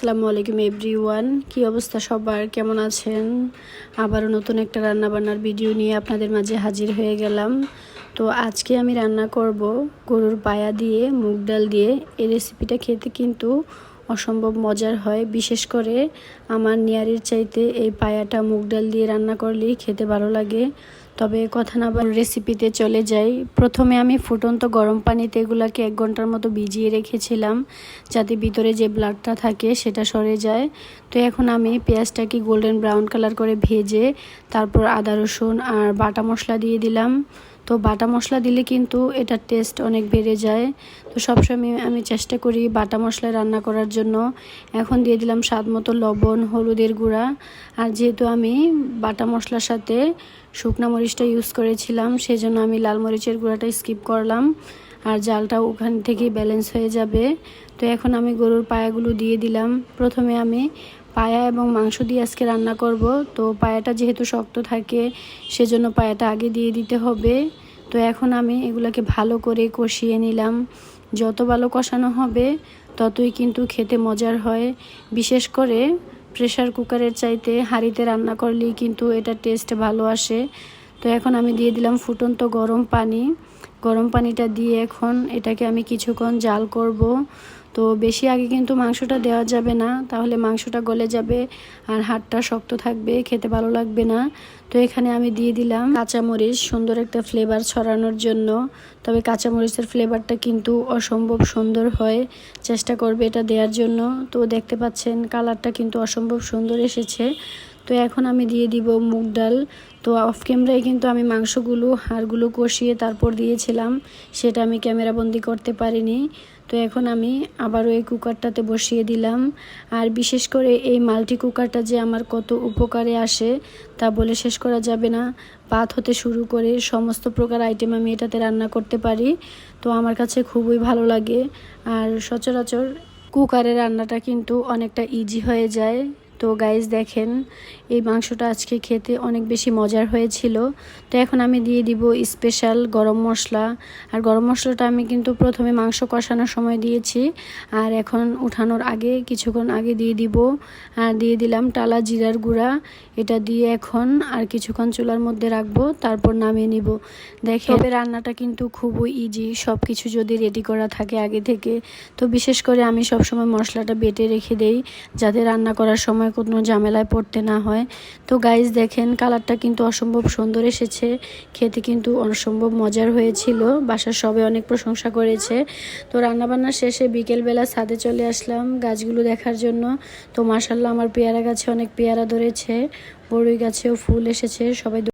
আসসালামু আলাইকুম এভরিওয়ান, কি অবস্থা সবার, কেমন আছেন? আবারও নতুন একটা রান্নাবান্নার ভিডিও নিয়ে আপনাদের মাঝে হাজির হয়ে গেলাম। তো আজকে আমি রান্না করব গরুর পায়া দিয়ে মুগ ডাল দিয়ে। এই রেসিপিটা খেতে কিন্তু অসম্ভব মজার হয়। বিশেষ করে আমার নিয়ারির চাইতে এই পায়াটা মুগ ডাল দিয়ে রান্না করলেই খেতে ভালো লাগে। তবে কথা না বলে রেসিপিতে চলে যাই। প্রথমে আমি ফুটন্ত গরম পানিতে এগুলাকে 1 ঘন্টার মতো ভিজিয়ে রেখেছিলাম, যাতে ভিতরে যে ব্লাডটা থাকে সেটা সরে যায়। তো এখন আমি পেঁয়াজটাকে গোল্ডেন ব্রাউন কালার করে ভেজে তারপর আদা রসুন আর বাটা মশলা দিয়ে দিলাম। তো বাটা মশলা দিলে কিন্তু এটার টেস্ট অনেক বেড়ে যায়। তো সবসময় আমি চেষ্টা করি বাটা মশলা রান্না করার জন্য। এখন দিয়ে দিলাম স্বাদ মতো লবণ, হলুদের গুঁড়া। আর যেহেতু আমি বাটা মশলার সাথে শুকনো মরিচটা ইউজ করেছিলাম, সেজন্য আমি লাল মরিচের গুঁড়াটা স্কিপ করলাম। আর জালটা ওখান থেকেই ব্যালেন্স হয়ে যাবে। তো এখন আমি গরুর পায়াগুলো দিয়ে দিলাম। প্রথমে আমি পায়া এবং মাংস দিয়ে আজকে রান্না করব। তো পায়াটা যেহেতু শক্ত থাকে, সেজন্য পায়াটা আগে দিয়ে দিতে হবে। তো এখন আমি এগুলোকে ভালো করে কষিয়ে নিলাম। যত ভালো কষানো হবে ততই কিন্তু খেতে মজার হয়। বিশেষ করে প্রেসার কুকারের চাইতে হাঁড়িতে রান্না করলেই কিন্তু এটা টেস্ট ভালো আসে। তো এখন আমি দিয়ে দিলাম ফুটন্ত গরম পানি। গরম পানিটা দিয়ে এখন এটাকে আমি কিছুক্ষণ জাল করব। তো বেশি আগে কিন্তু মাংসটা দেওয়া যাবে না, তাহলে মাংসটা গলে যাবে আর হাড়টা শক্ত থাকবে, খেতে ভালো লাগবে না। তো এখানে আমি দিয়ে দিলাম কাঁচামরিচ, সুন্দর একটা ফ্লেভার ছড়ানোর জন্য। তবে কাঁচামরিচের ফ্লেভারটা কিন্তু অসম্ভব সুন্দর হয়, চেষ্টা করবে এটা দেওয়ার জন্য। তো দেখতে পাচ্ছেন কালারটা কিন্তু অসম্ভব সুন্দর এসেছে। তো এখন আমি দিয়ে দিব মুগ ডাল। তো অফ ক্যামেরায় কিন্তু আমি মাংসগুলো হাড়গুলো কষিয়ে তারপর দিয়েছিলাম, সেটা আমি ক্যামেরা বন্দি করতে পারিনি। তো এখন আমি আবারও এই কুকারটাতে বসিয়ে দিলাম। আর বিশেষ করে এই মাল্টি কুকারটা যে আমার কত উপকারে আসে তা বলে শেষ করা যাবে না। ভাত হতে শুরু করে সমস্ত প্রকার আইটেম আমি এটাতে রান্না করতে পারি। তো আমার কাছে খুবই ভালো লাগে। আর সচরাচর কুকারে রান্নাটা কিন্তু অনেকটা ইজি হয়ে যায়। তো গাইস দেখেন, এই মাংসটা আজকে খেতে অনেক বেশি মজার হয়েছিল। তো এখন আমি দিয়ে দিব স্পেশাল গরম মশলা। আর গরম মশলাটা আমি কিন্তু প্রথমে মাংস কষানোর সময় দিয়েছি, আর এখন উঠানোর আগে কিছুক্ষণ আগে দিয়ে দিব। আর দিয়ে দিলাম টালা জিরার গুঁড়া। এটা দিয়ে এখন আর কিছুক্ষণ চুলার মধ্যে রাখবো, তারপর নামিয়ে নিব। দেখে রান্নাটা কিন্তু খুবই ইজি, সব কিছু যদি রেডি করা থাকে আগে থেকে। তো বিশেষ করে আমি সবসময় মশলাটা বেটে রেখে দেই, যাতে রান্না করার সময় কোনো ঝামেলায় পড়তে না হয়। তো গাইস দেখেন কালারটা কিন্তু অসম্ভব সুন্দর এসেছে, খেতে কিন্তু অসম্ভব মজার হয়েছিল। বাসার সবাই অনেক প্রশংসা করেছে। তো রান্নাবান্না শেষে বিকেলবেলা ছাদে চলে আসলাম গাছগুলো দেখার জন্য। তো মাশাআল্লাহ আমার পেয়ারা গাছে অনেক পেয়ারা ধরেছে, বড়ই গাছেও ফুল এসেছে। সবাই